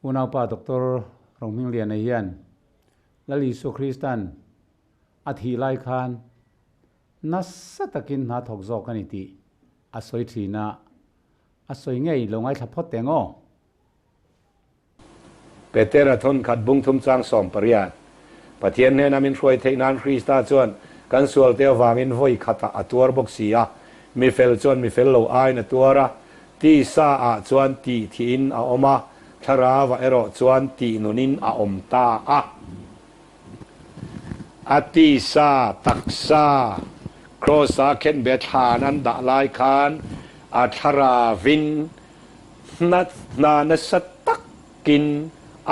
Unapa Dr Rohmingliana hian lali su Kristan athi lai khan nasatakin na thok zo kaniti asoi thina asoi ngei longai thapot tengo Petera thon khat bung thum chang som pariat pathian ne namin roi theinan Krista chuan kan sual te wangin voi khata atuar boxia mi fel chuan mi fel lo ai na tuara ti sa a chuan ti thin a oma thara wa ero chuan ti nunin a om ta a ati sa taksa crossa ken bethanan da lai khan a thara vin nat na na satakin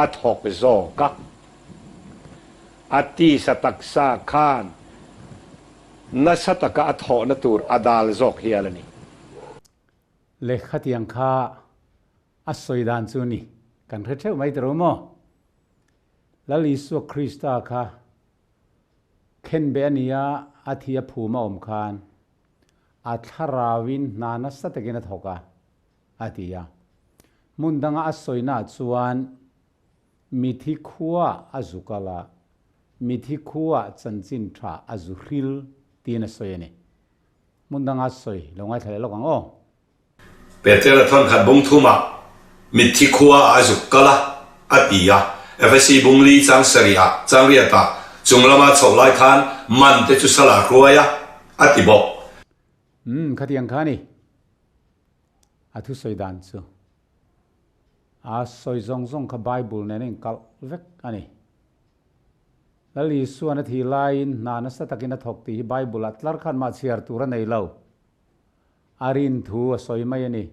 a thok zo ka ati sa taksa khan na sataka a tho na tur adal zok hialani lekhatiang kha asoi dan chu ni kan theu mai tro mo lali su Krista kha khen benia athia phuma om khan atharawin nana satakina thoka atia mundanga asoina chuan mithi khuwa azukala mithi khuwa chanchin tha azuril tina soyene mundanga soi longai thale lokang o Petera thon khat bung thuma mithi khuwa azukala atia fc bungli chang saria changriata chunglama cholai khan man te chu sala ruaya atibo khatiang khani athu soidan chu a soi zong zong kha bible ne ning kal vek ani lali suana thi lain nana satakina thokti bible atlar khan ma chiar tura nei lo arin thu soi mai ani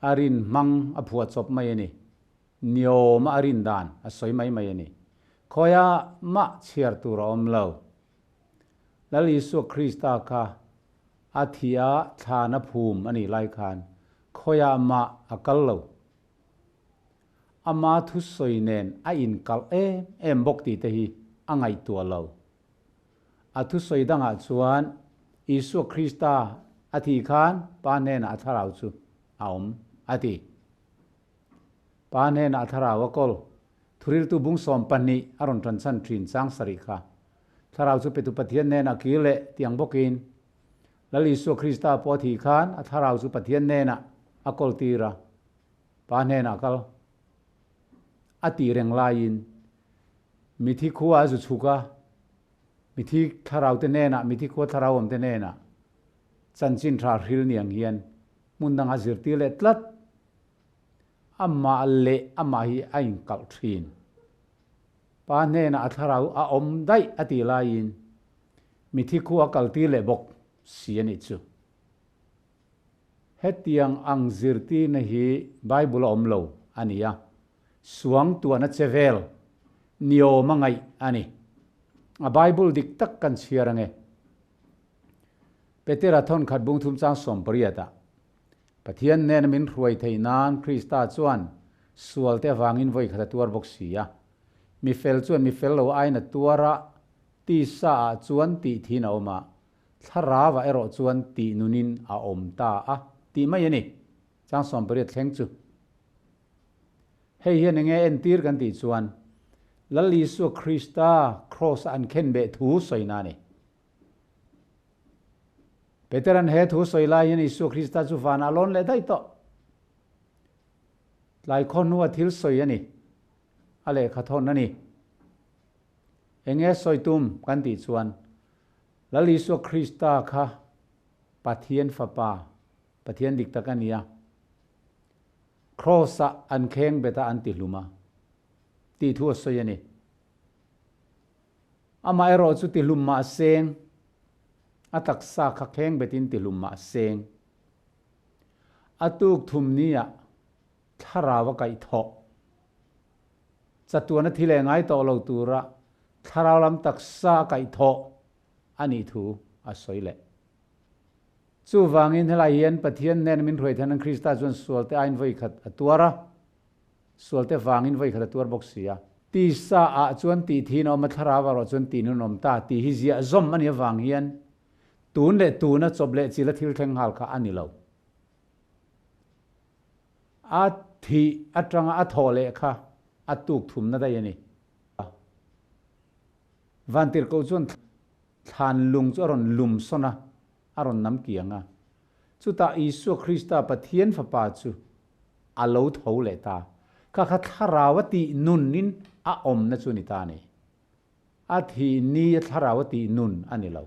arin mang aphuwa chop mai ani niom arin dan a soi mai mai ani khoya ma chiar tura om lo lali su Krista kha athia thana phum ani lai khan khoya ma akal lo ama thu soinen a in kal em bok ti te hi angai tua lo athu soidanga chuan Isu Krista athi khan panena atharau chu aum ati panena atharau kol thuril tu bung som pani aron transan trin sang sari kha tharau chu petu pathian ne na kile tiang bokin lali su Krista po thi khan atharau chu pathian ne na akol tira panena kal ati reng lain mithi khuwa zu chuka mithi tharau te ne na mithi khuwa tharau om te ne na chanchin thar hil niang hian mundanga zirti le tlat amma le amma hi ain kal thin pa ne na atharau a om dai ati lain mithi khuwa kalti le bok siani chu hetiang ang zirti na hi bible om lo ania suang tuana chevel nio mangai ani a bible dik tak kan chiarange petera thon khat bung thum chang som pariata pathian nen min ruai theinan Krista chuan sualte wangin voi khata tuar boxia mi fel chuan mi fel lo aina tuara ti sa chuan ti thina oma thara wa ero chuan ti nunin a om ta a ti mai ani chang som pariat thleng chu hei hian nge en tir kan ti chuan lali su Krista cross an khen be thu soina ni Peteran he thu soila yin Isu Krista chu van alon le dai to lai khon nuwa thil soi ani ale khathon ani enge soitum kan ti chuan lali su Krista kha pathian fapa pathian dik takania crossa an kheng beta an ti luma ti thu soyani ama ero chu ti lumma seng ataksa kha kheng betin ti lumma seng atuk thumnia tharawa kai tho chatuana thile ngai to lo tura tharalam taksa kai tho ani thu asoile chu wangin helai hian pathian nen min roi thanan Krista chuan sualte ain voi khat atuara sualte wangin voi khat atuar boxia ti sa a chuan ti thin om tharawa ro chuan ti nun om ta ti hi zia zom ani wang hian tun le tuna choble chila thil theng hal kha ani lo a thì atanga atho le kha atuk thum na dai ani van tir ko chuan than lung chu aron lum sona aron nam kianga chu ta Isu Krista Pathian Fapa chu alo tho le ta kha kha tharawati nun nin a om na chu ni ta ni a thi ni tharawati nun ani lo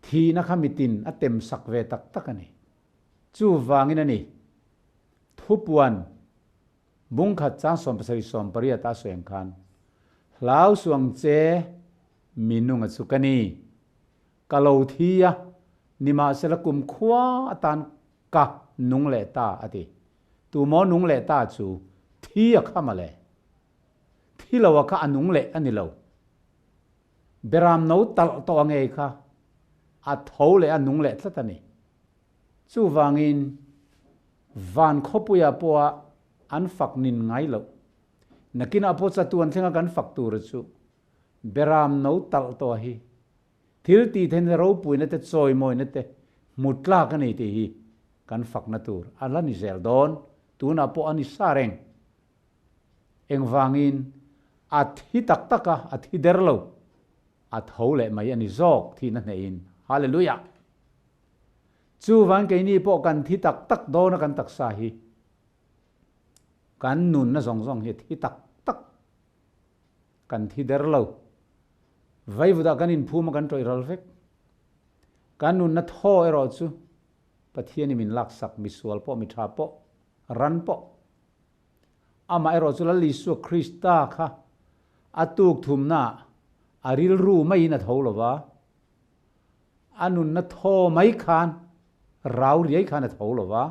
thi na khamitin atem sak ve tak tak ani chu wangin ani thupuan bung khat chang som pasari som paria ta soeng khan lau suang che minung chukani kalo thia nima selakum khwa atan ka nung le ta ati tu mo nung le ta chu thia khamale thilawa ka anung le anilo beram no tal to angei kha a tho le anung le tlatani chu wangin van khopuya poa an fak nin ngai lo nakina po cha tuan thenga kan fak tur chu beram no tal to hi thil ti then ro puina te choi moi na te mutla ka nei te hi kan fak na tur ala ni zel don tuna po ani sareng eng wangin athi tak taka athi derlo athole mai ani zok thi na nein hallelujah chu wang ke ni po kan thi tak tak do na kan tak sa hi kan nun na zong zong hi thi tak tak kan thi derlo vai vuda kan in phuma kan troi ral vek kan nun na tho ero chu pathian min lak sak mi sual po mi tha po ran po ama ero chu la Isu Krista kha atuk thum na aril ru mai na tholowa anun na tho mai khan rau riai khan na tholowa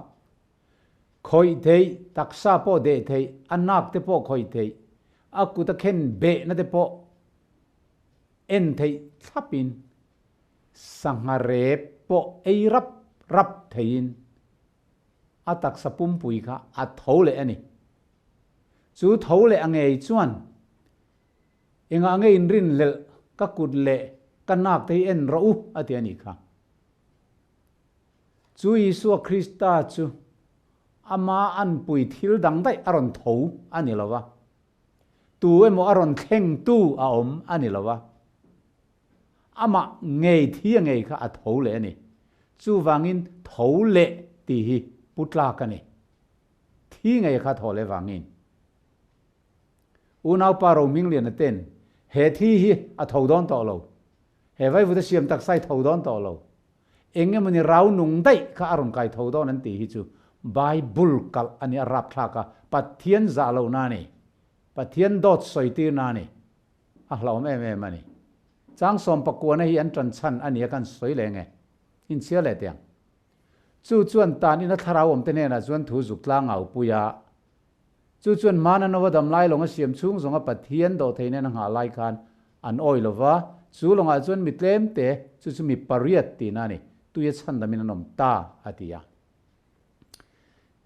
khoi thei taksa po de thei anak te po khoi thei aku ta khen be na te po en thei thapin sangare po ei rap thein atak sapum pui kha a thole ani chu thole angei chuan enga nge in rin lel ka kut le kanak te en ro ati ani kha chu Isu Krista chu ama an pui thil dang dai aron tho ani lawa tu emo aron thleng tu a om ani lawa ama ngei thi ngei kha a tho le ani chu wangin tho le ti hi putla ka ni thi ngei kha tho le wangin unau pa Rohmingliana ten he thi hi a tho don to lo he vai vu da siam tak sai tho don to lo enge mani rau nung dai kha aron kai tho don an ti hi chu Bible kal ani arap thaka pathian za lo na ni pathian dot soiti na ni a hlom em mani chang som pakua hi an tran chan ani kan soi le nge in sia le tiang chu chuan tan in a tharau om te ne na chuan thu zuk tlang au puya chu chuan mana no dam lai longa siam chung zonga pathian do theine na nga lai khan an oi lova chu longa chuan mitlem te chu mi pariat ti na ni tu ye chan da min nom ta atia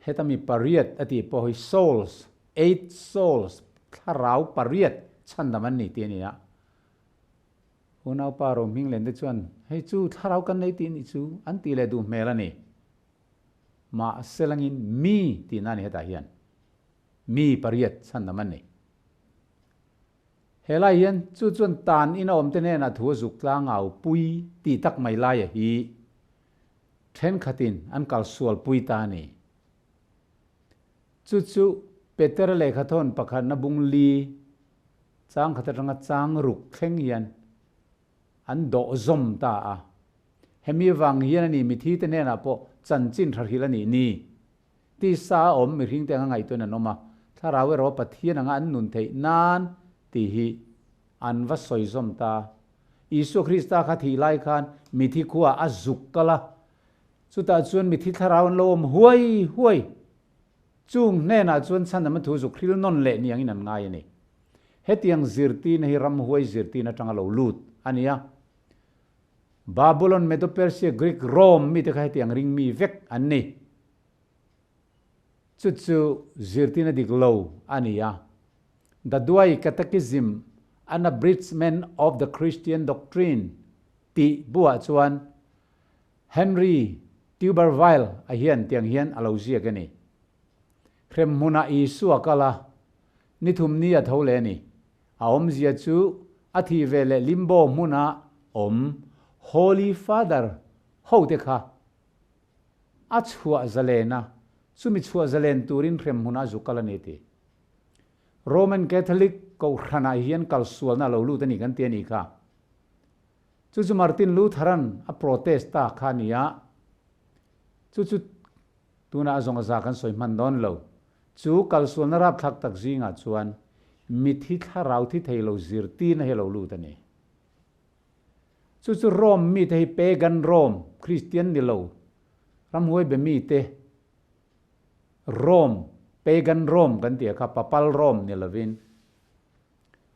hetami pariat ati po hi souls 8 souls tharau pariat chan da man ni ti ni ya unau pa Rohminglian de chuan hei chu tharau kan nei ti ni chu an ti le du mela ni ma selangin mi ti na ni heta hian mi pariat chan da man ni helai hian chu chuan tan in om te ne na thu zuk tlang au pui ti tak mai lai hi then khatin an kal sual pui ta ni chu Peter le khathon pakhan na bungli chang khatanga chang ruk thleng hian an do zom ta a hemi wang hian ani mi thi te ne na po chan chin thar hilani ni ti sa om mi ring te ngai to na noma tharawe ro pathian anga an nun thei nan ti hi an va soi zom ta Isu Krista kha thi lai khan mi thi khuwa azuk kala chuta chuan mi thi tharawn lom huai chung ne na chuan chan na ma thu zu khril non le ni angin an ngai ani hetiang zirti na hi ram huai zirti na tanga lo lut ania Babylon Medo Persia Greek Rome mi te kha hetiang ring mi vek anni chu zirti na diklo ania the Douai Catechism an abridgment of the Christian doctrine ti bua chuan Henry Tuberville a hian tiang hian alo zia ka ni krem muna Isu akala ni thum ni a thole ni a om zia chu a thi vele limbo muna om Holy Father ho te kha a chua zalena chumi chua zalen turin krem muna zukala ni ti Roman Catholic ko khana hian kal sualna lo lu tani kan te ni kha chu Martin Lutheran a protesta khania chu tuna zonga za kan soi man don lo chu kal sualna rap thak tak zinga chuan mithi tharau thi theilo zirtirna helo lu tani chu Rome mi te pagan Rome Christian ni lo ram hoi be mi te Rome pagan Rome kan tia kha papal Rome ni lovin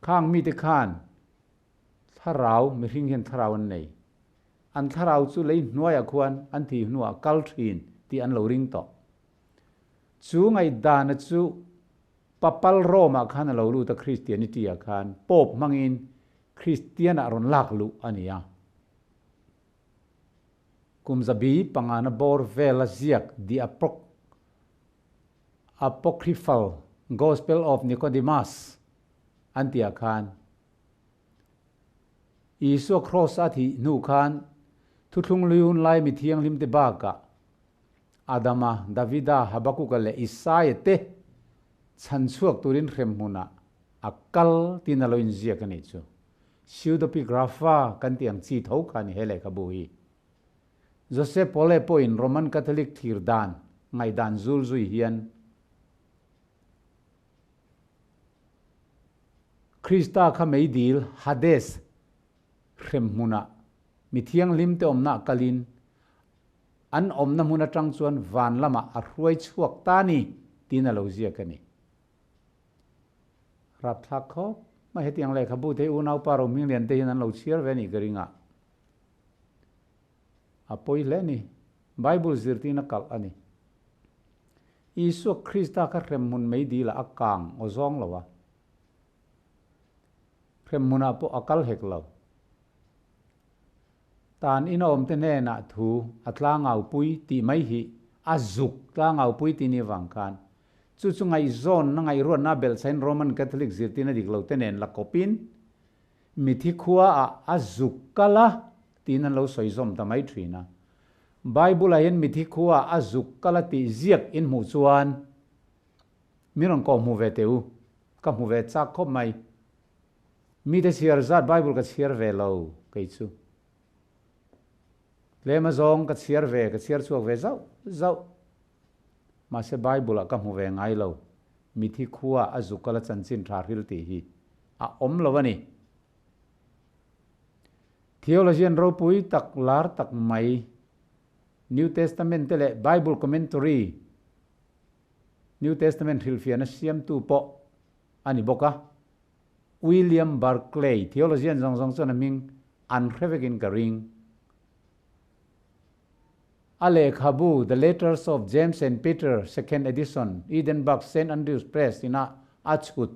khang mi te khan tharau mi ring hian tharau an nei an tharau chu lei hnuaya khuan an thi hnua kal thin ti an lo ring to chu ngai dan chu papal Rome khan lo lu ta Christianity a khan pop mangin Christian a ron lak lu ania kumzabi pangana bor vela ziak di apocryphal Gospel of Nicodemus antia khan Isu cross athi nu khan thuthung luyun lai mi thiang lim te ba ka Adama Davida Habakuka le Isaiah te chan chuak turin rem huna akal tinalo in zia kan chu pseudepigrapha kan tiang chi tho khan hele ka bui Joseph Pole point Roman Catholic thir dan ngai dan zul zui hian Krista kha mei dil Hades rem huna mi thiang lim te omna kalin an omna huna tang chuan van lama a hruai chuak ta ni tinalo zia kani rap thak kho ma hetiang le khabu te unau paro million te nan lo chiar ve ni garinga apoi le ni Bible zirtina kal ani Isu Krista ka remmun mei di la akang ozong lawa remmuna po akal hek lo tan inom te ne na thu atla ngau pui ti mai hi azuk tla ngau pui ti ni wangkan chu ngai zon na ngai ro na bel sain Roman Catholic zirtina diklo tenen la kopin mithi khuwa a azuk kala tin lo soizom tamai thina Bible ayen mithi khuwa azuk kala ti ziak in mu chuan miron ko mu ve teu ka mu ve cha khop mai mi te siar zat Bible ka siar ve lo kai chu lema zong ka siar chuak ve zau ma se Bible ka mu ve ngai lo mithi khuwa azukala chanchin tha ril ti hi a om lawani theologian ro pui tak lar tak mai New Testament tele Bible commentary New Testament hilfiana siam tu po ani boka William Barclay theologian zong chona ming an khrevekin karing Ale Khabu, the letters of James and Peter, second edition, Edinburgh, St. Andrews Press, ina achut,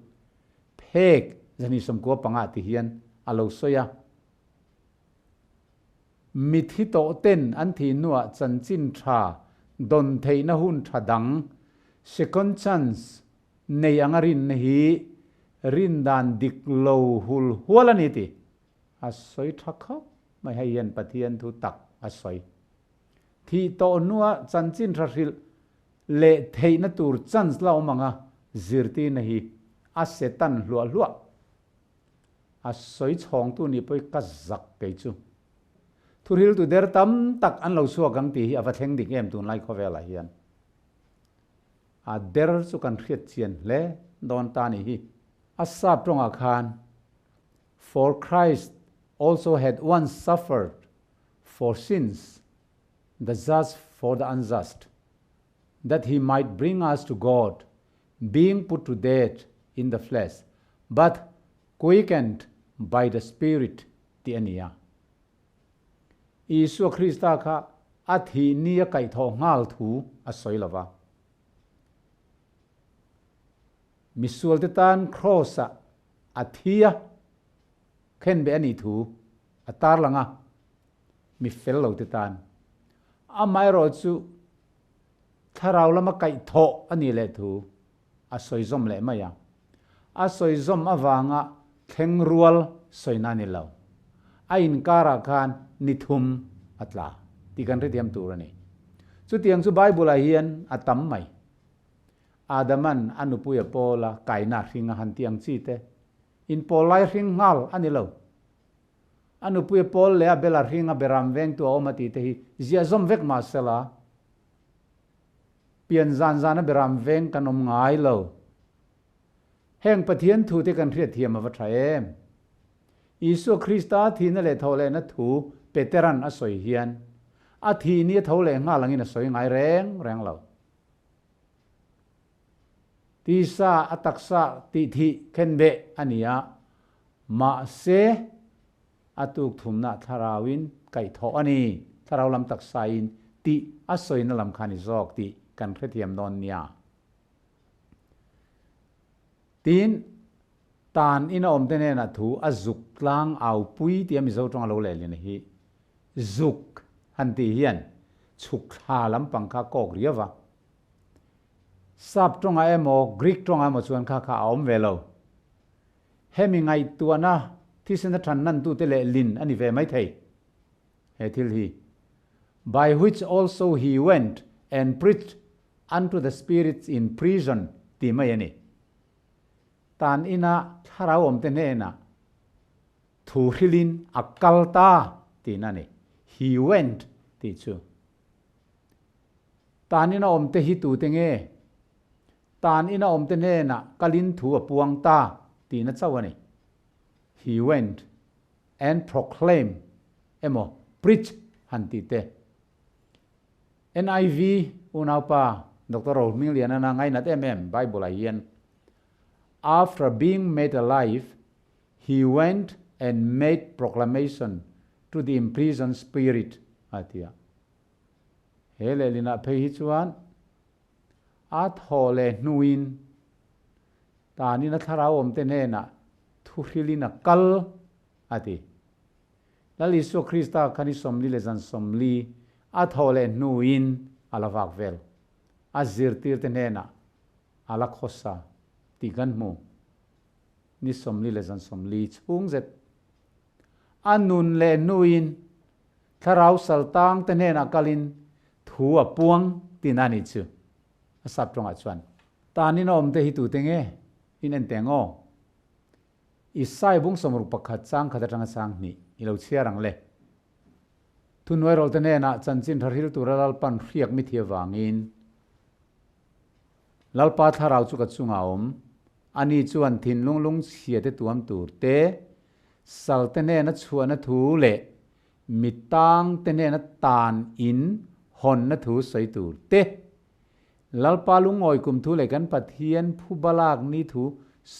pek, zani somko pangati hian, alo soya. Mithito ten anthi nuwa chanchin tha, don thei na hun thadang, second chance, nei angarin hi, rindan diklo hul hualaniti. Asoy thakha, may hayan patian tu tak asoy. Thì to nuwa chanchin tharil le theina tur chans lau manga zirti nahi asetan lua a soi chong tu ni poi ka zak ke chu thuril tu der tam tak an lo suak ang ti ava thleng dik em tun lai khowela hian a der chu kan khiat chian le don ta ni hi asap tonga khan for Christ also had once suffered for sins, the just for the unjust, that he might bring us to God, being put to death in the flesh, but quickened by the Spirit, tiania. Isu Krista ka athi niya kai tho ngal thu asoi lava. Misual titan crossa athia khen be ani thu atar langa mi fellow titan. Amai ro chu tharau lama kai tho ani le thu a soi zom le maya a soi zom awanga thengrual soina ni lo a in kara khan nithum atla ti kan re tiam tur ani chu tiang chu bible a hian atam mai adaman anupuya pola kaina ringa han tiang chi te in polai ring ngal ani lo anupuya pol le bela ringa beram veng tu omati te hi zia zom vek ma sela pian zan zan beram veng kanom ngai lo heng pathian thu te kan riat thiam wa thaem Isu Krista thi na le thole na thu peteran a soi hian a thi ni thole nga langin a soi ngai reng lo ti sa ataksa ti thi khenbe ania ma se atuk thumna tharawin kai tho ani tharau lam taksain ti a soi na lam khani jok ti kan khethiam non nia tin tan ina om te ne na thu a zuk tlang au pui ti mi zo tong lo le lin hi zuk han ti hian chuk tha lam pangkha kok riawa sap tong a emo greek tong a mo chuan kha kha om velo hemi ngai tuana thisena than nan tu te le lin ani ve mai thei he thil hi by which also he went and preached unto the spirits in prison ti mai ani tan ina tharau om te ne na thu hilin akalta ti na ni he went ti chu tan ina om te hi tu te nge tan ina om te ne na kalin thu apuang ta ti na chawani he went and proclaimed emo preach han ti te NIV unaupa Dr Rohmingliana na ngai na te Bible a hian after being made alive, he went and made proclamation to the imprisoned spirit. Atia. Hele lina pei chuan at hole nuin ta ni na tharau om te ne na thu hilina kal ati. Lali so Krista kani somli le zan somli at hole nuin alavak vel. Azirtir te ne na ala khosa ti gan mu ni somli le zan somli chung zet anun le nuin tharau saltang te ne na kalin thu apuang tinani chu asap tong a chuan tani na om te hi tu te nge in en tengo isai bung somru pakhat chang khata tang sang ni ilo chiarang le tunoi rol te ne na chanchin tharhil tural pan riak mi thia wangin lalpa tharau chu ka chunga om ani chuan thin lunglung chia te tuam tur te sal te ne na chuan na thu le mitang te ne na tan in hon na thu sei tur te lalpa lungoi kum thu le kan pathian phu balak ni thu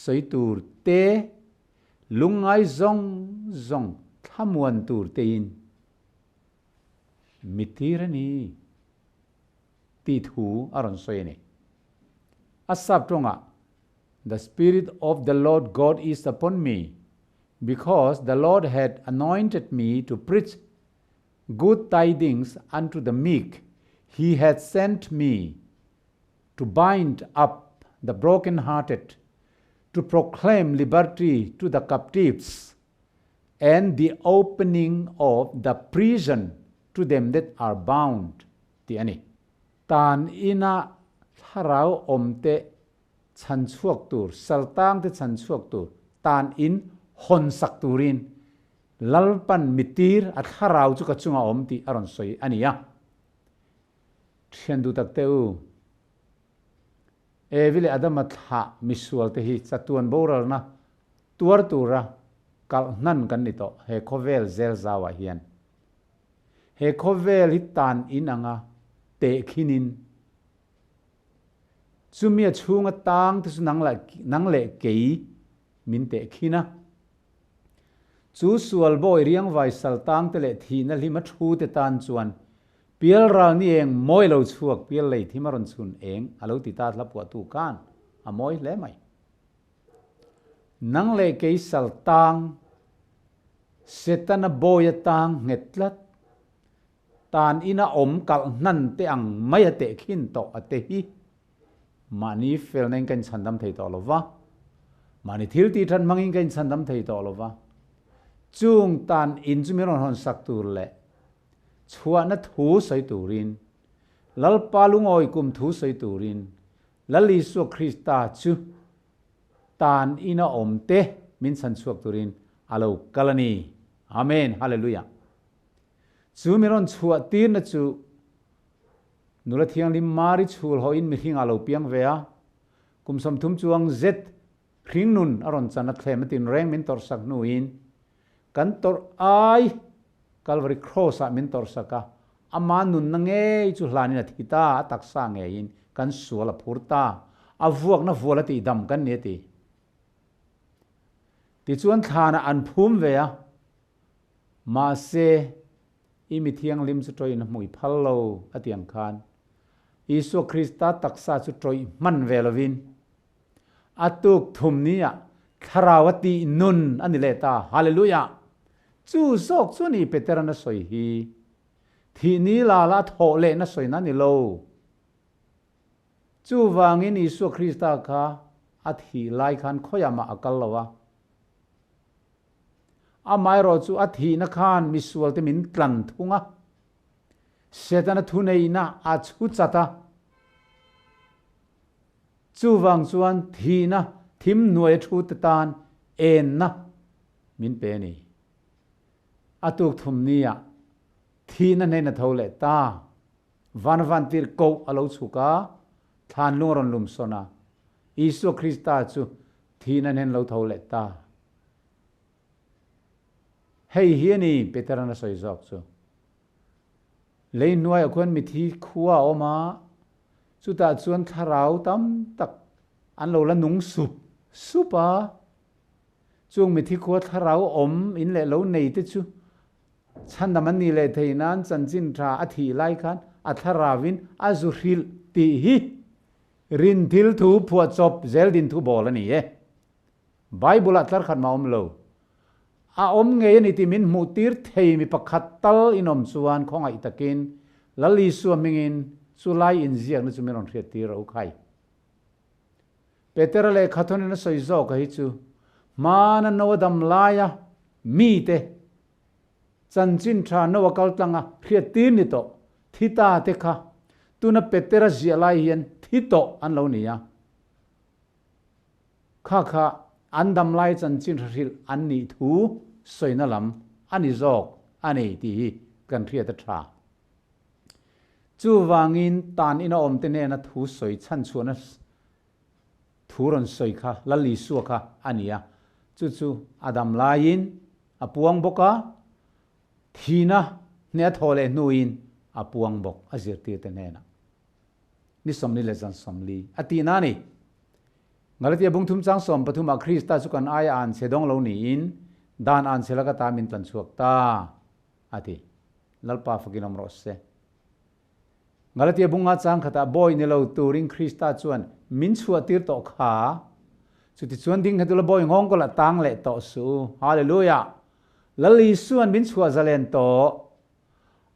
sei tur te lungai zong zong thamuan tur te in mitirani ti thu aron soi ni asap tonga the Spirit of the Lord God is upon me, because the Lord had anointed me to preach good tidings unto the meek. He had sent me to bind up the brokenhearted, to proclaim liberty to the captives, and the opening of the prison to them that are bound. Tiani. Tan ina tharau omte chan chuak tur saltang te chan chuak tur tan in hon sak turin lalpan mitir at harau chu ka chunga om ti aron soi ania thian du tak teu e vile adamat ha misual te hi chatuan boral na tuar tura kal nan kan ni to he khovel zel zawa hian he khovel hi tan in anga te khinin chumia chunga tang tu nang le kei min te khina chu sual boy riang vai sal tang te le thi na lima thu te tan chuan pial ra ni eng moi lo chuak pial lei thimaron chun eng alo ti ta thlapua tu kan a moi le mai nang le kei sal tang setana boy tang ngetlat tan ina kal nan te ang maya te khin to ate hi mani fel neng kan chandam thei to lova mani thil ti than mangin kan chandam thei to lova chung tan in chu miron hon sak tur le chua na thu sai turin lal palungoi kum thu sai turin lali su Krista chu tan ina te min san chuak turin alo kalani amen hallelujah chu miron chua tir na chu nula thiang lim mari chul ho in mi hing alo piang vea kum som thum chuang zet hring nun aron chana thlematin reng min tor sak nu in kan tor ai Calvary cross a min tor saka ama nun na nge chu hlani na thita taksa nge in kan suala phurta avuak na vuala ti dam kan ne ti chuan thana an phum vea ma se imi thiang lim chu troi na mui phallo atiang khan Isu Krista taksa chu troi man velovin atuk thum nia tharawati nun anile ta hallelujah chu sok chu ni peterana soi hi thi ni la la tho le na soi na ni lo chu wangin Isu Krista kha athi lai khan khoyama akal lawa amai ro chu athi na khan misual te min tlan thunga setana thunei na a chu chata chu wang chuan thi na thim nuai thu tan en na min pe ni atuk thum nia thi na nei na thole ta van tir ko alo chuka than lungaron lum sona Isu Krista chu thi na nen lo thole ta hei hiani peterana soi jok chu lei nuai akon mi thi khuwa oma chuta chuan tharau tam tak an lo la nung supa chung mi thi khuwa tharau om in le lo nei te chu chan da man ni le theinan chanchin tha athi lai khan atharawin azuril ti hi rin thil thu phua chop zel din thu bol ani e bible atlar khat ma om lo a om nge ni ti min mu tir thei mi pakhat tal inom chuan khongai takin lali su mingin chulai in ziak na chu meron thriat ti ro khai peter le khathon na soi zo ka hi chu mana no dam laya mi te chanchin tha no wakal tlanga thriat ti ni to thita te kha tuna petera zia lai hian thito an lo nia kha andam lai chanchin ril an ni thu soina lam ani zok ani ti kan thriat tha chu wangin tan ina om te ne na thu soi chan chuana thuron soi kha lali su kha ania chu adam lain apuang boka thina ne thole nuin apuang bok azirti te ne na ni somni le jan somli atina ni ngalatia bungthum chang som pathuma Krista chu kan aya an sedong lo ni in dan an selaka ta min tlan chuak ta ati lalpa fakinom rosse ngalatia bunga chang khata boy ni lo turing Krista chuan min chua tir to kha chuti chuan ding hatula boy ngong ko la tang le to su hallelujah lali suan min chua zalen to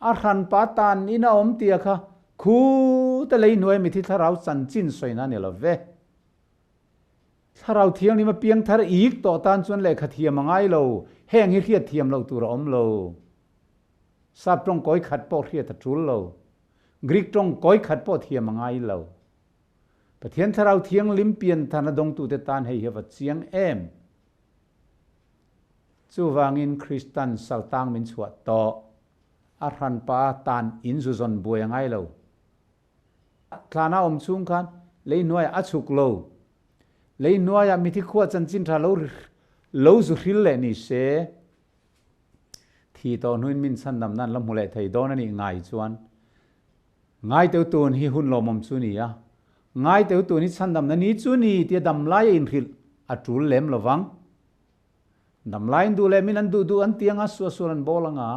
arhan patan ina om tia kha khu ta lei nuai mi thi tharau chanchin soina ne lo ve tharau thiang ni ma piang thar ik to tan chuan le khathiam mangai lo heng hi riat thiam lo tur om lo sap tong koi khat po riat ta tul lo Greek tong koi khat po thiam mangai lo pathian tharau thiang lim pian thana dong tu te tan hei hewa chiang em chu wangin Christian saltang min chuat to arhan pa tan in zu zon buai ngai lo thana om chung khan lei nuai achuk lo lei nuai a mithi khuwa chanchin tha lo zu hril le ni se thi to nuin min san nam nan lam hule thei don ani ngai chuan ngai teu tun hi hun lo mom chu ni a ngai teu tu ni san dam na ni chu ni ti dam lai in hril atul lem lowang dam lai du le min an du an tianga su an bolanga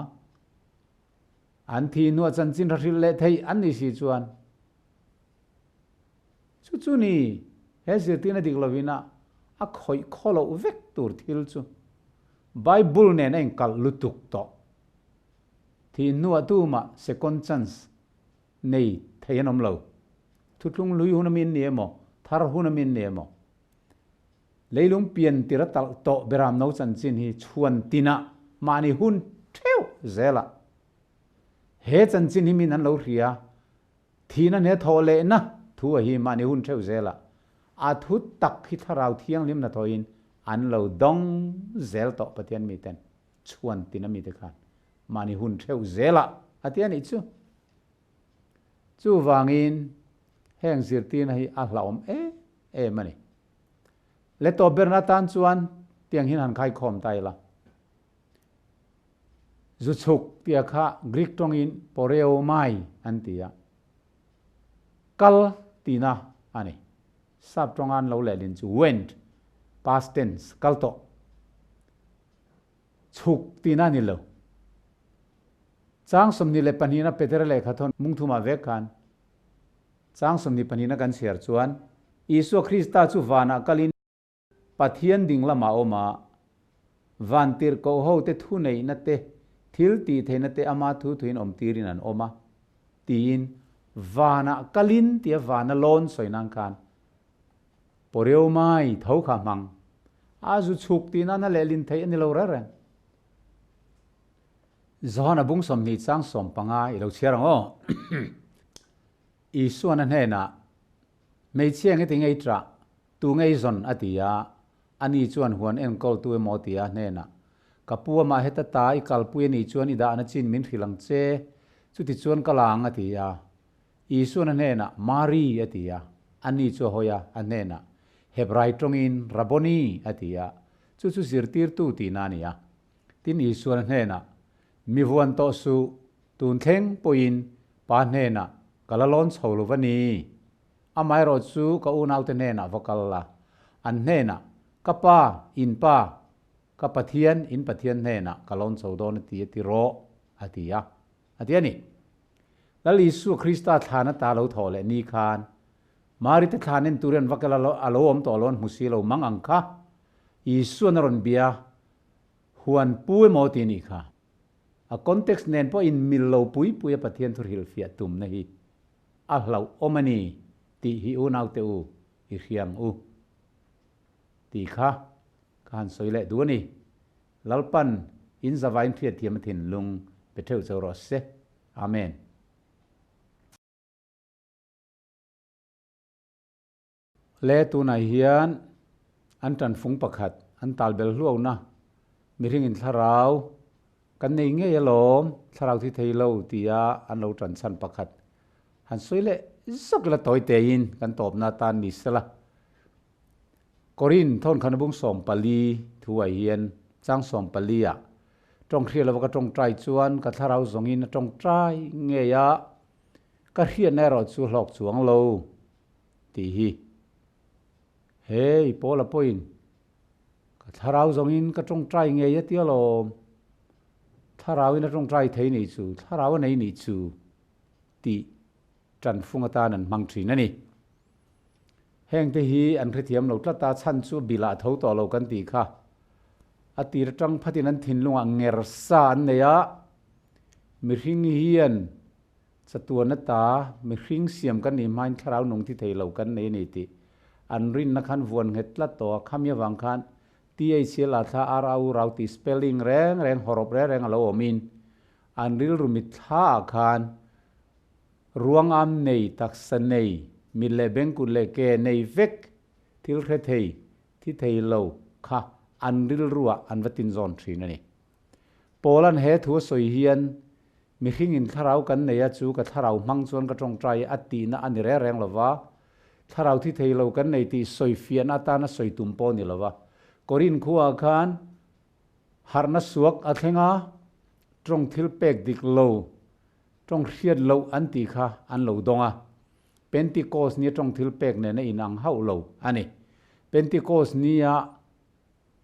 an thi nu chanchin hril le thei an ni si chuan chu ni he zirtirna diklovina a khoi kholo vek tur thil chu bible ne na kal lutuk to thì nua tu mà second chance nei thấy anh lo thut lung lui hun min nie mo thar hun min nie mo leilung pian tira tal to beram no chan chin hi chuan tina mani hun theu zela he chan chin hi min an lo ria thina ne thole na thu hi mani hun theu zela a thu tak hi tharau thiang lim na thoin an lo dong zel to patian mi ten chuan tina mi te khan mani hun theu zela atian I chu wangin heng zirtirna hi a hlaom mani le to berna tan chuan tiang hin han khai khom tai la zu chuk tia kha Greek tong in poreo mai an tia kal tina ani sab tong an lo le lin chu went past tense kal to chuk tina ni lo chang somni le panina peter le khathon mungthuma ve khan chang somni panina kan share chuan Isu Krista chu wana kalin pathian ding lama oma vantir ko ho te thu nei na te thil ti theina te ama thu thuin om tirin an oma tin wana kalin tia wana lon soinang khan poreu mai thau kha mang azu chuk tina na lelin thei ani lo ra zona bung som ni chang som panga I lo chiarang o Isu an he na mei chiang e tingai tra tu ngai zon atia ani chuan huan enkol tu emotia hena kapua ma heta ta I kalpui ni chuan ida na chin min khilang che chuti chuan kalang atia Isu an he na Mari atia ani chu hoya anena Hebrai tongin Raboni atia chu zirtir tu ti na nia tin Isu an he na mi vuan to su tun thleng poin pa hena kalalon chhowlovani amai ro chu ka unau te hena vokalla an hena kapa in pa kapathian in pathian hena kalon chhodon ti ro atia atiani lali Isu Krista thana ta lo thole ni khan mari te thanin turen vakala alo om to lon musilo mangang kha Isu naron bia huan pui mo ti ni kha a context nen po in millo pui pathian thur hil fia tum na hi a hlau omani ti hi unau te u I hiang u ti kha kan soile duani lalpan in zawain thia thiam thin lung petheu choro se amen le tu na hian an tan fung pakhat an talbel hluau na miring in tharau kan nei nge yalom tharau thi theilo tia an lo tran san pakhat han soile zokla toy te in kan top na tan ni sala Korin thon khanabung som pali thuai hian chang som palia tong khriala ka tong trai chuan ka tharau zongin tong trai nge ya ka hian na ro chu hlok chuang lo ti hi hey pola poin ka tharau zongin ka tong trai nge ya ti lo tharau in tong trai thei ni chu tharau nei ni chu ti tran funga ta nan mang thri na ni heng te hi an khethiam lo tlata chan chu bila tho to lo kan ti kha atir tang phatin an thin lunga nger sa an neya mi hring hian chatuana ta mi hring siam kan ni main tharau nong ti thei lo kan nei ni ti an rin na khan vuan ngetla to khamya wang khan THL tha arau rau ti spelling reng horop reng alo omin an ril rumit tha khan ruang am nei taksan nei mi le bengku le ke nei vek til khe thei thi thei lo kha an ril ruwa an vatin zon thrin ani polan he thu soi hian mi hring in tharau kan neya chu ka tharau mang chuan ka tong trai ati na ani reng lova tharau thi thei lo kan nei ti soi fian ata na soi tum po ni lova Korin khuwa khan harna suak athenga trong thil pek diklo trong hriat lo an ti kha an lo donga Pentecost ni trong thil pek ne na inang hau lo ani Pentecost ni ya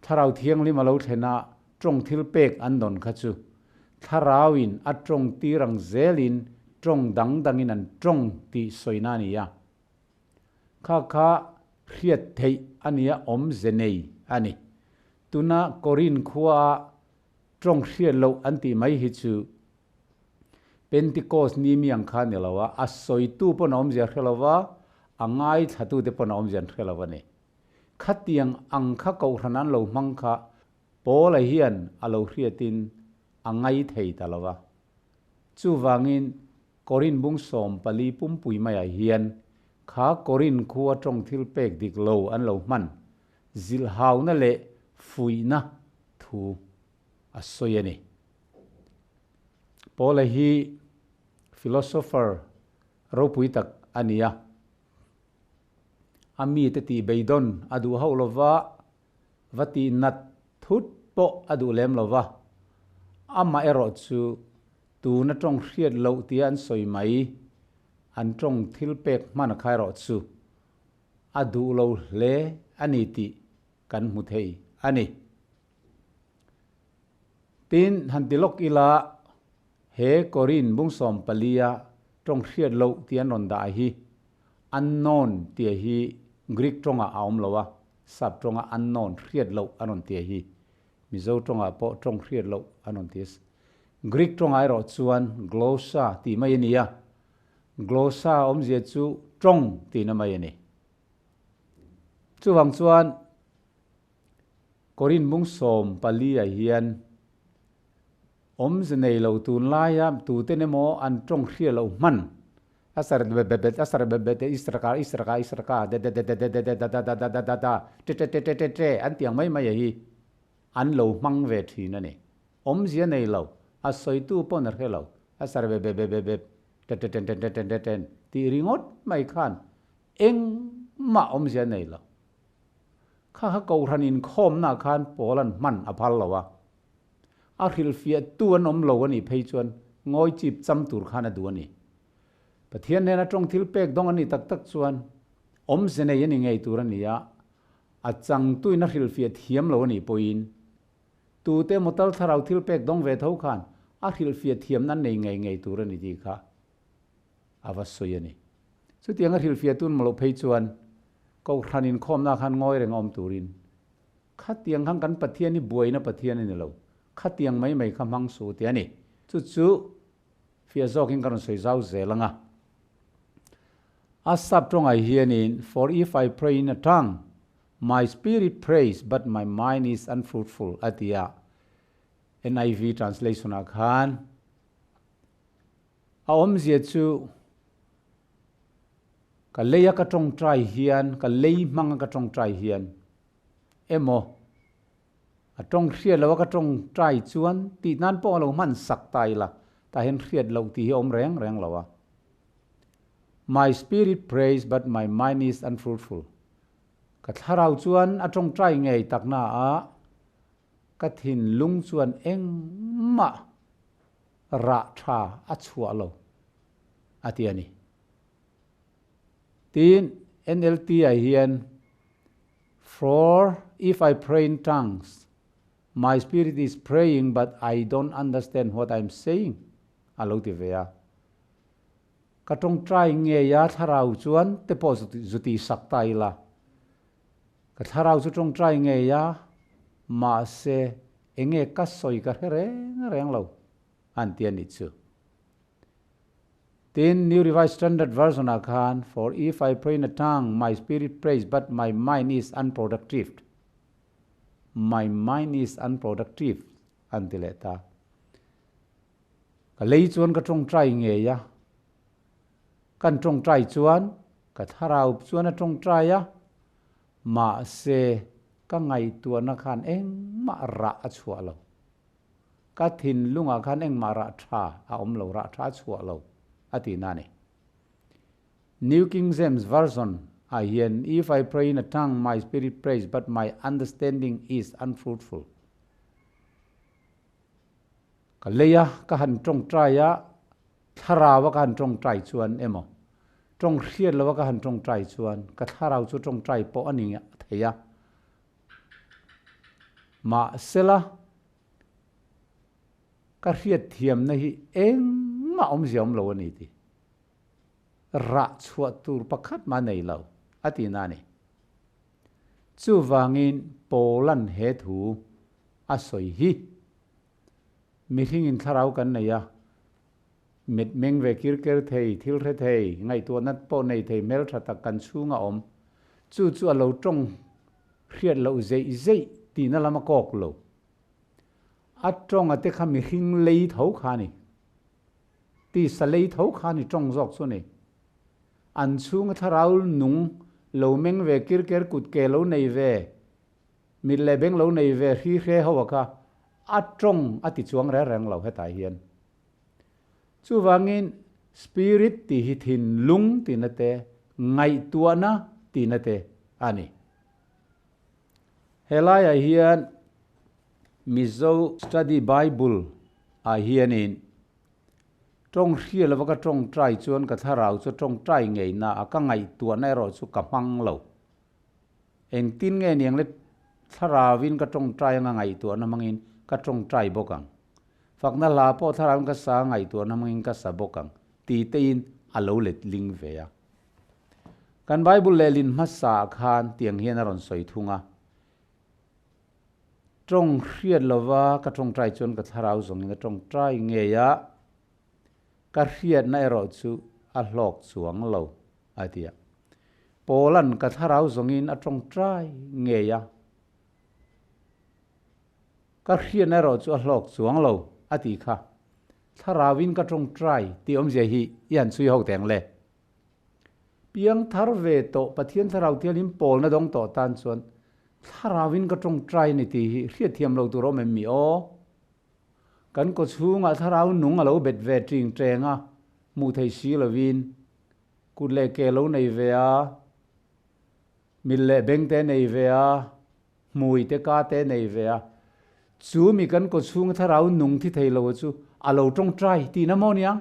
tharau thiang li malo thena trong thil pek an don kha chu tharawin a trong tirang zelin trong dangin an trong ti soina ni ya kha hriat thei ania om zenei ani tuna Korin khuwa trong hriat lo an ti mai hi chu Pentecost ni miang khan ni lawa asoi tu pon om zia khelawa angai thatu te pon om zian khelawa ni khatiang ang kha ko ranan lo mang kha pol a hian alo hriatin angai thei talawa chu wangin korin bung som pali pum pui mai a hian kha korin khuwa tong thil pek dik lo an lo man zil haw na le fuina thu asoyani pol a hi philosopher ro pui tak ania ami te ti beidon adu haulova vati nat thut po adu lem lova ama ero chu tu na tong hriat lo tian soi mai an tong thil pek man khai ro chu adu lo le ani ti kan mu thei ani tin hantilok ila he korin bung som palia tong hriat lo tian ron da hi unknown ti hi Greek tonga aum lowa sab tonga unknown hriat lo anon ti hi mizo tonga po tong hriat lo anon tis Greek tonga ro chuan glossa ti mai ania glossa om je chu tong ti na mai ani chu wang chuan korin bung som palia hian om zenei lo tun laia tu te nemo an tong hriat lo man asar bebet istraka de an tiang mai mai hi an lo mang ve thi na ni om zia nei lo asoi tu pon ar helo asar bebet ti ringot mai khan eng ma om zia nei lo kha ko ranin khom na khan polan man aphal lawa a hil fia tuan om lo ani phei chuan ngoi chip cham tur khana du ani pathian ne na tong thil pek dong ani tak tak chuan om zene yani ngei tur ania a chang tui na hil fia thiam lo ani poin tu te motal tharau thil pek dong ve thau khan a hil fia thiam nan nei ngei tur ani ti kha avasoi ani chu tiang a hil fia tun molo phei chuan ko ranin khom na khan ngoi reng om turin kha tiang hang kan pathian ni buai na pathian ni lo khatiang mai khamang su te ani chu fia zoking kan soi zau zelanga asap trong I hianin for if I pray in a tongue my spirit prays but my mind is unfruitful atia NIV translation akhan a om zia chu ka leya ka trong trai hian ka lei mang ka trong trai hian emo a tong hriat lo ka tong trai chuan ti nan po lo man sak tai la ta hen hriat lo ti om reng lawa my spirit prays but my mind is unfruitful ka tharau chuan a tong trai ngei takna a ka thin lung chuan eng ma ra tha a chua lo atiani tin NLT I hian for if I pray in tongues my spirit is praying but I don't understand what I'm saying alo ti vea ka tong trai nge ya tharau chuan te po zuti saktai la ka tharau chu tong trai nge ya ma se enge ka soi ka reng lo an tian ni chu tin New Revised Standard Version akhan for if I pray in a tongue my spirit prays but my mind is unproductive antileta ka lei chuan ka tong trai nge ya kan tong trai chuan ka tharau chuan a tong trai ya ma se ka ngai tu na khan eng ma ra a chua lo ka thin lunga khan eng ma ra tha a om lo ra tha chua lo ati na ni New King James Version I hian if I pray in a tongue my spirit prays but my understanding is unfruitful ka leya ka han tong trai ya tharawa ka han tong trai chuan emo tong hriat lo ka han tong trai chuan ka tharau chu tong trai po ani theya ma sela ka hriat thiam na hi eng ma om ziom lo ani ti ra chua tur pakhat ma nei lo ati na ni chu wangin polan he thu asoi hi mi hingin tharau kan nei ya mệt meng về kir ker thầy thil thế thầy ngày tua nát po này thầy mel thật ta cần su ngà om chu lâu trong khiết lâu dậy thì nó làm cọc lâu trong ở đây khăm hình lấy thấu khá này thì sẽ lấy thấu khá này trong giọt số này anh su ngà thảo nung lâu meng về kir ker cụt kề lâu này về mid lệ beng lâu này về khi khe hậu cả trong thì chuang ra ràng lâu hết tại hiện chú vangin spirit thì hít hin lung thì nate ngày tua na thì nate ani helai a hian mizo study bible a hianin trong khia la ka trong trai chuan ka tharau chu trong trai ngei na a ka ngai tua na ro chu ka mang lo eng tin nge niang le tharawin ka trong trai nga ngai tua na mangin ka trong trai bokang fakna la po tharam ka sa ngai tua na mangin ka sa bokang ti tein alo let ling ve ya kan bible le lin ma sa khan tiang hian aron soi thunga trong khiat lova ka trong trai chon ka tharau zong in trong trai nge ya ka khiat na ro chu a hlok chuang lo atia polan ka tharau zong in a trong trai nge ya ka khiat na ro chu a hlok chuang lo ati kha tharawin ka trong trai ti om je hi yan chui ho teng le piang thar ve to pathian tharau thialim pol na dong to tan chuan tharawin ka trong trai ni ti hi hriat thiam lo tu ro mem mi o kan ko chunga tharau nung alo bet ve tring trenga mu thei si lovin ku le ke lo nei ve a mil le beng te nei ve a mui te ka te nei ve a chu mi kan ko chung tharau nung thi thei lo chu alo trong trai ti na mo niang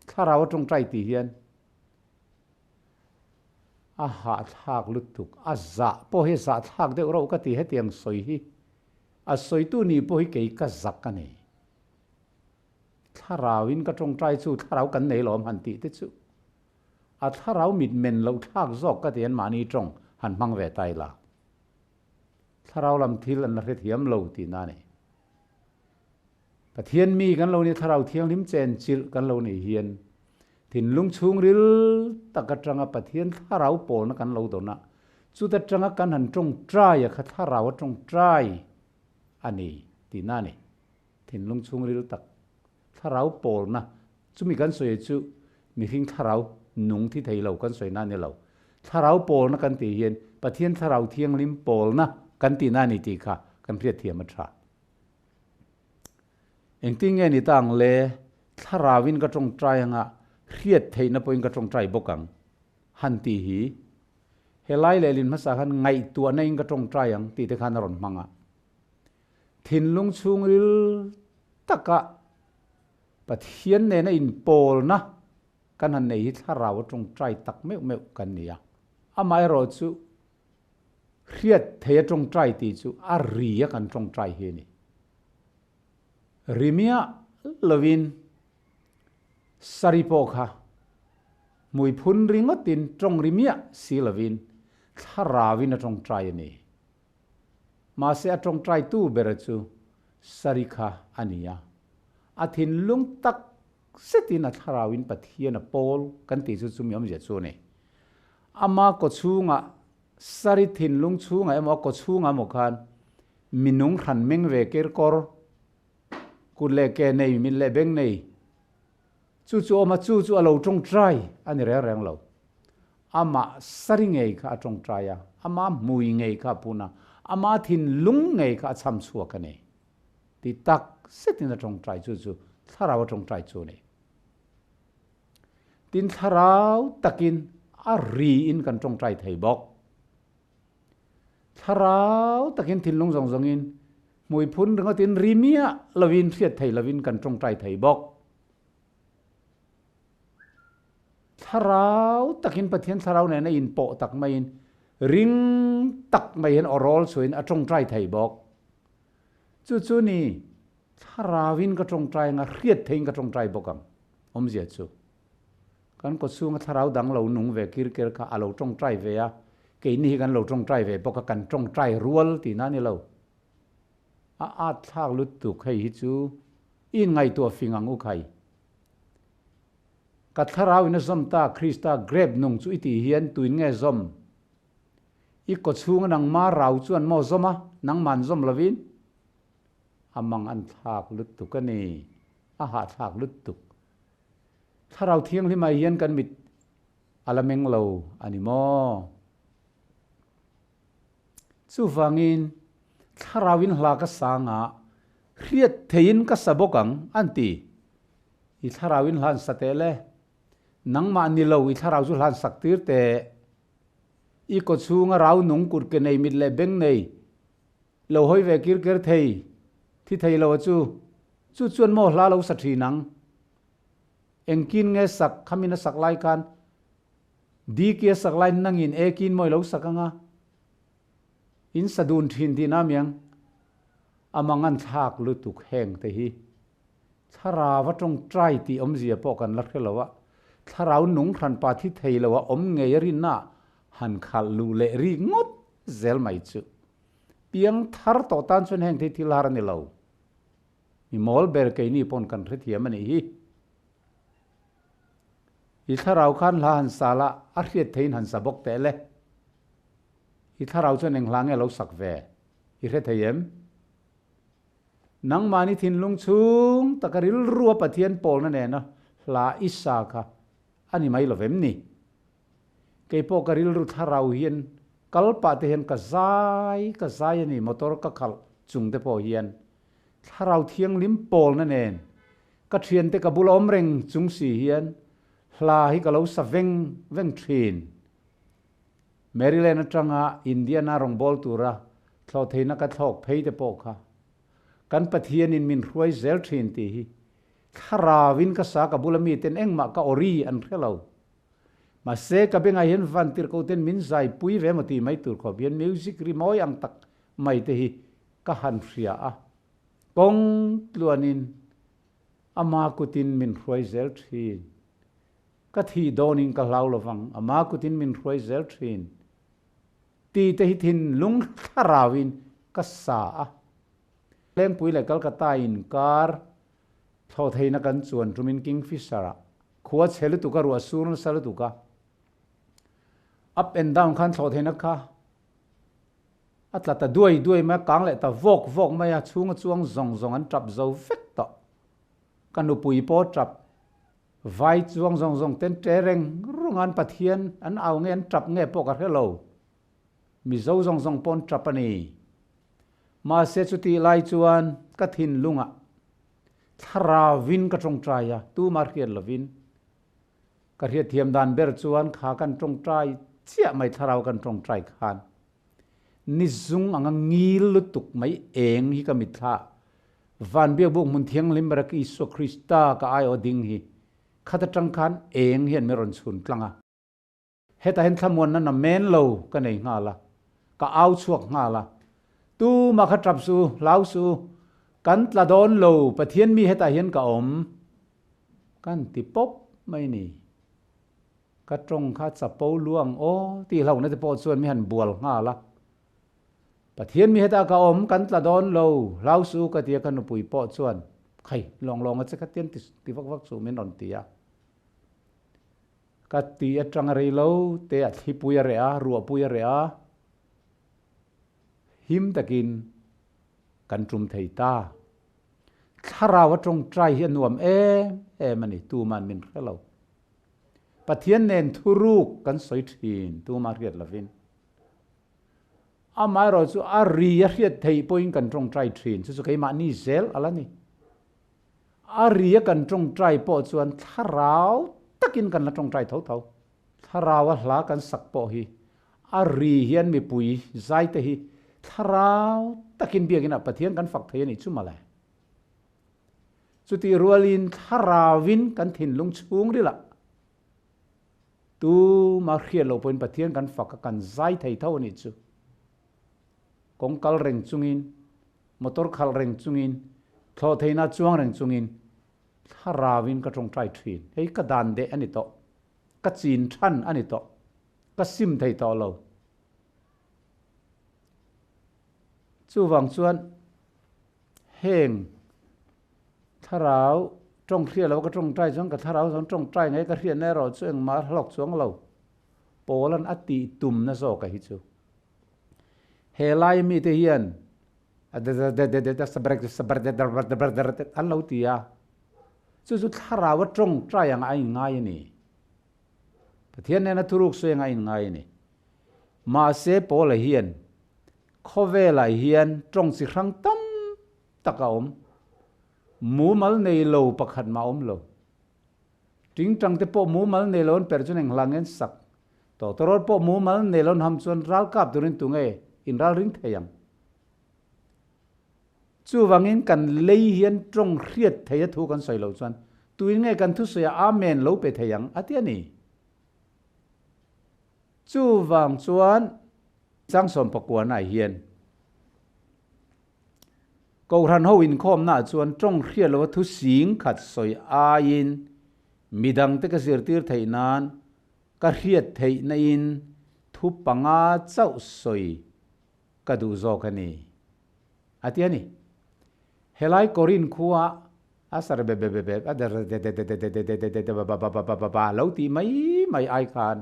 tharau trong trai ti hian a ha thak lut tuk a za po he za thak de ro ka ti he tiang soi hi a soi tu ni po hi ke ka zak ka nei tharawin ka trong trai chu tharau kan nei lom han ti te chu a tharau mit men lo thak zok ka tian mani trong han mang ve tai la tharau lam thil an re thiam lo ti na nei pathian mi kan lo ni tharau thiang lim chen chil kan lo ni hian thin lung chung ril takatanga pathian tharau pol na kan lo do na chu ta tanga kan han trong trai ya kha tharau trong trai ani ti na ni thin lung chung ril tak tharau pol na chu mi kan soi chu mi hing tharau nung thi thei lo kan soi na ni lo tharau pol na kan ti hian pathian tharau thiang lim pol na kan ti na ni ti kha kan phriat thiam a tha engting nge ni tang le tharawin ka trong trai anga khiat thei na poin ka trong trai bokang han ti hi helai le lin ma sa khan ngai tua na ing ka trong trai ang ti te khan ron manga thin lung chung ril taka pathian ne na in pol na kan han nei tharaw trong trai tak meu kan nia amai ro chu khiat thei trong trai ti chu a ri ya kan trong trai he ni rimia lovin saripo kha mui phun ringotin trong rimia si lovin tharawin a trong trai ni ma se a trong trai tu ber chu sarikha ania athin lung tak setina tharawin pathian a pol kan ti chu chumiam je chu ne ama ko chunga sari thin lung chunga ema ko chunga mo khan minung khan meng ve ker kor ku le ke nei min le beng nei chu ama chu alo trong trai ani re reng lo ama sari ngei kha trong trai ya ama mui ngei kha puna ama thin lung ngei kha cham chua ka nei ti tak setina trong trai chu tharaw trong trai chu nei tin tharaw takin a ri in kan trong trai thei bok tharaw takin thin lung zong zong in mui phun ringa tin rimia lovin thiat thei lovin kan trong trai thei bok tharaw takin pathian tharaw ne na in po tak mai in ring tak mai hen orol suin a trong trai thei bok chu ni tharawin ka trong trai nga khiat thein ka trong trai bokam om zia chu kan ko sunga tharau dang lo nung ve kir kha alo trong trai ve a ke ni kan lo trong trai ve boka kan trong trai rual ti na ni lo a thak lut tu khai hi chu in ngai to fingang u khai ka tharau ina zom ta Krista grab nung chu iti hian tuin nge zom I ko chunga nang ma rau chuan mo zoma nang man zom lovin amang an thak lut tu ka ni a ha thak lut tu tharau thiang lima hian kan mit alameng lo ani mo chu wangin tharawin hla ka sanga riat thein ka sabokang anti I tharawin hlan satele nang ma ni lo I tharau chu hlan saktir te I ko chunga rau nung kur ke nei mit le beng nei lo hoi ve kir ker thei thi thei lo chu chuan mo hla lo sa thi nang engkin nge sak khamina sak lai kan di kia sak lai nangin ekin moi lo sakanga in sadun thin ti namiang amangan thak lutuk heng te hi thara wa tong trai ti om zia po kan lar khelawa tharau nung thran pa thi thei lawa om nge rin na han khal lu le ri ngot zel mai chu piang thar to tan chun heng thei thilar ni lo mi mol ber ke ni pon kan thre thiam ani hi I tharau khan la han sala a hriat thein han sabok te le I tharau chon eng hlang e lo sak ve I hre theyem nang mani thin lung chung takaril ruwa pathian pol na ne na la isa kha ani mai lovem ni ke po karil ru tharau hian kalpa te hian ka zai ani motor ka khal chung te po hian tharau thiang lim pol na nen ka thian te ka bul om reng chung si hian hla hi ka lo sa veng thin Maryland atanga Indiana rongbol tura thlo theina ka thok phei te po kha kan pathian in min ruai zel thin ti hi tharawin ka sa ka bulami ten engma ka ori an khelo ma se ka benga hian van tir ko ten min zai pui ve mati mai tur kho bian music ri moi ang tak mai te hi ka han ria a kong tluanin ama kutin min ruai zel thin ka thi donin ka lau lovang ama kutin min ruai zel thin ti te hi thin lung tharawin ka sa a leng pui le Calcutta in kar tho theina kan chuan rumin kingfisher khuwa chhelu tu ka ru asur na sal tu ka up and down khan tho theina kha atla ta duai ma kang le ta vok ma ya chung chuang zong an trap zo vek to kanu pui po trap vai chuang zong ten tereng rungan pathian an au nge an trap nge po ka hello mi zo zong pon trap ani ma se chuti lai chuan ka thin lunga tharawin ka tong traya tu mar khian lovin ka hriat thiam dan ber chuan kha kan tong trai chia mai tharau kan tong trai khan ni zung anga ngil lutuk mai eng hi ka mitha van bia buk mun thiang lim rak Isu Krista ka ai oding hi khata tang khan eng hian meron chhun tlanga heta hen thamon na men lo ka nei nga la ka au chuak nga la tu ma kha trap su lau su kan tla don lo pathian mi heta hian ka om kan ti pop mai ni ka trong kha chapo luang o ti hlau na te po chuan mi han bual nga la pathian mi heta ka om kan tla don lo lau su ka tia kan pui po chuan khai long a chaka tian ti vak su men on tia ka ti atang rei lo te a thi pui re a ru pui re a him takin kan trum thei ta tharawa tong trai hian nuam mani tu man min khelo pathian nen thuruk kan soi thin tu ma riat lovin amai ro chu a ri a riat thei poin kan tong trai thin chu kai ma ni zel alani a ri kan tong trai po chuan tharau takin kan la tong trai tho tharawa hla kan sak po hi a ri hian mi pui zai te hi tharau takin biagina pathian kan fak thei ani chu mala chuti rualin tharawin kan thin lung chung rila tu ma khriat lo poin pathian kan fak kan zai thei tho ani chu kong kal reng chungin motor khal reng chungin tho theina chuang reng chungin tharawin ka tong trai thin hei ka dan de ani to ka chin than ani to ka sim thei to lo chu wang chuan heng tharau trong khi là cái trong trai giống cái thà rau trong trai ngay cái hiện này rồi chuyện mà lọc xuống lâu bố lần ati tùm nó so cái hít chú hè lai mi te hiền ăn lâu tìa chú thà rau trong trai yang anh ngay nè thiên này nó thu rục xuôi ngay ngay nè mà sẽ bố là hiền khó về lại hiền trong sự khăng tâm tất cả mũ mal này lâu bạc hạt mà lâu chính trong cái bộ mũ mal này lâu per cho nên langen sắc tổ tổ bộ mũ mal này lâu ham chuan ral kap turin tu nghe in ral ring thayang chu wangin kan lei hian trong riat thaya thu kan soi lo chuan tuin nghe kan thu soya amen lo pe thayang atiani chu wang chuan sang som pakwa na hian câu han ho in khom na chuan trong khria lo thu sing khat soi a in midang te ka zirtir thei nan ka riat thei na in thu panga chau soi ka du zo ka ni atiani helai korin khuwa asar be adar ba lo ti mai ai khan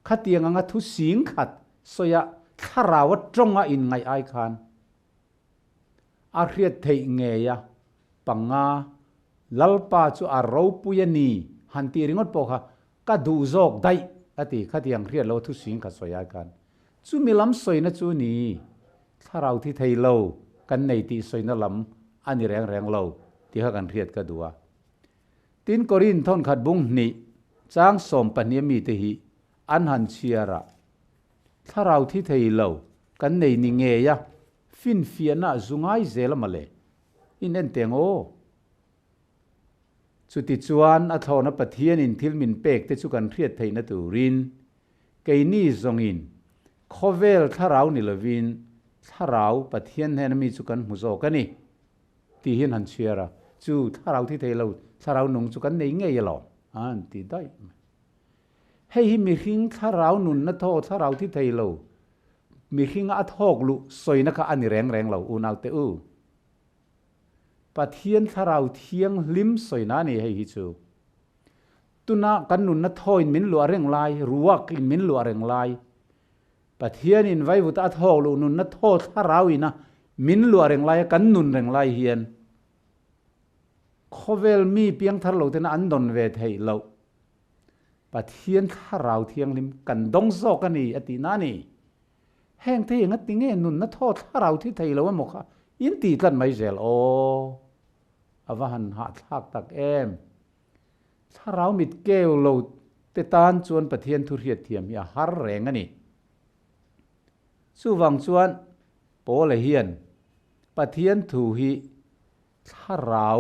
khatiang anga thu sing khat soya tharawa tronga in ngai ai khan a riat thei nge ya panga lalpa chu a ro puyani hanti ringot po kha ka du zok dai ati khatiang riat lo thu sing kha soya kan chu milam soina chu ni tharau thi thei lo kan nei ti soina lam ani reng lo ti ha kan riat ka duwa tin korin thon khat bung ni chang som pania mi te hi an han chiara tharau thi thei lo kan nei ni nge ya fin fiana zungai zela male in en tengo chuti chuan a thona pathian in thilmin pek te chu kan riat theina turin keini zongin khovel tharau ni lovin tharau pathian hen mi chu kan muzo kani ti hin han chiara chu tharau thi thei lo tharau nung chu kan nei nge yelo an ti dai hei mi hing tharau nun na tho tharau thi thei lo mi hing a thok lu soina ka ani reng lo unau te u pathian tharau thiang lim soina ni hei hi chu tuna kan nun na thoin min lu reng lai ruak in min lu reng lai pathian in vai vut a thok lu nun na tho tharau ina min lu reng lai kan nun reng lai hian khovel mi piang thar lo te na an don ve thei lo pathian tharau thiang lim kan dong zo ka ni ati na ni heng te nga tinge nun na tho tharau thi thei lo mo kha in ti tlan mai zel o awahan ha thak tak em tharau mit keu lo te tan chuan pathian thu riat thiam ya har reng ani chu wang chuan pol hian pathian thu hi tharau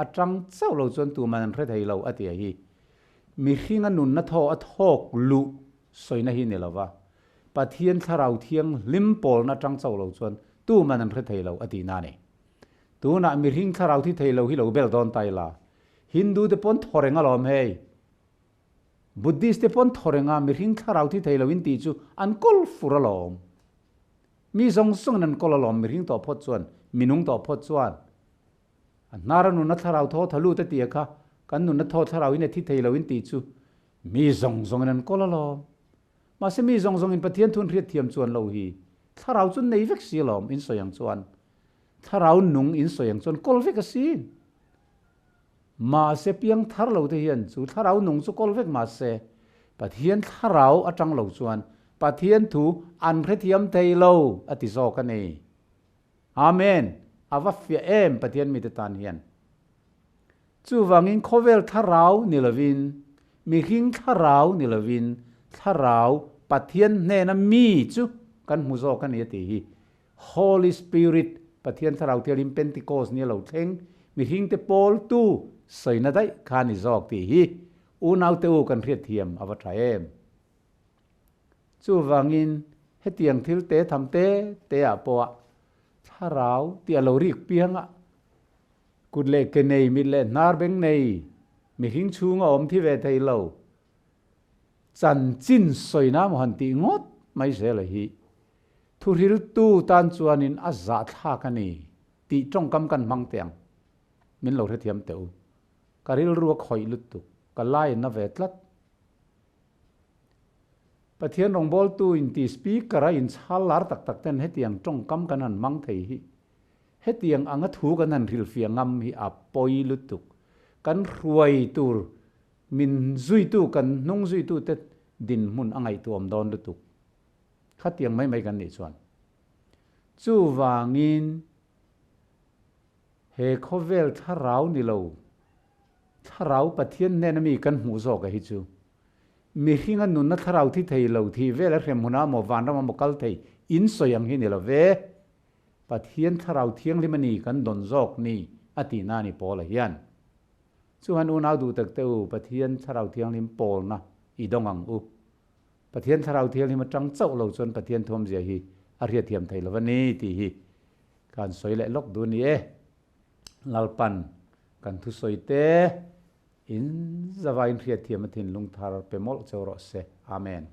atang chau lo chuan tu man re thei lo ati hi mi hinga nun na tho a thok lu soina hi ne lawa pathian tharau thiang lim pol na tang chau lo chuan tu man an re thei lo ati na ne tu na mi hing tharau thi thei lo hi lo bel don tai la hindu te pon thorenga lom hei buddhist te pon thorenga mi hing tharau thi thei lo in ti chu an kol furalom mi zong song nan kolalom mi hing to phot chuan minung to phot chuan nara nu na tharau tho thalu te ti kha kan nu na tho tharau in thi thei lo in ti chu mi zong nan kolalom mà sẽ mi zong in pathian thun riat thiam chuan lo hi tharau chun nei vek si lom in soyang chuan tharau nung in soyang chuan kol vek a sin mà sẽ piang thar lo te hian chu tharau nung chu kol vek ma se pathian tharau atang lo chuan pathian thu an re thiam thei lo ati zo ka nei amen ava fia em pathian mi te tan hian chu wangin khovel tharau ni lovin mi hing tharau ni lovin tharau pathian ne na mi chu kan mu zo kan yati hi Holy Spirit pathian tharau thelim Pentecost ni lo theng mi hing te pol tu soina dai khani zok ti hi unau te u kan riat thiam awa thaem chu wangin hetiang thil te thamte te a po tharau ti alo rik pianga kudle ke nei mi le nar beng nei mi hing chunga om thi ve thei lo chan chin soina mo han ti ngot mai zel hi thuril tu tan chuanin a za tha ka ni ti tong kam kan mang tiang min lo re thiam teu karil ruwa khoi lutuk kalai na vetlat pathian rong bol tu in ti speaker in chalar tak tak ten hetiang tong kam kanan mang thei hi hetiang anga thu kanan ril fiangam hi apoi lutuk kan ruai tur min zui tu kan nung zui tu te din mun angai tuam don lutuk khatiang mai kan ni chuan chu wangin he khovel tharau ni lo tharau pathian ne na mi kan hu zo ka hi chu mi hinga nun na tharau thi thei lo thi vela rem huna mo van ra mo kal thei in soyang hi ni lo ve pathian tharau thiang limani kan don zok ni ati na ni pol hian chuan unau du tak teu pathian tharau thiang lim pol na i dongang u pathian tharau thiang lim atang chau lo chon pathian thom zia hi a ria thiam thei lo wani ti hi kan soi le lok du ni e lalpan kan thu soi te in zawain ria thiam athin lung thar pemol chawro se amen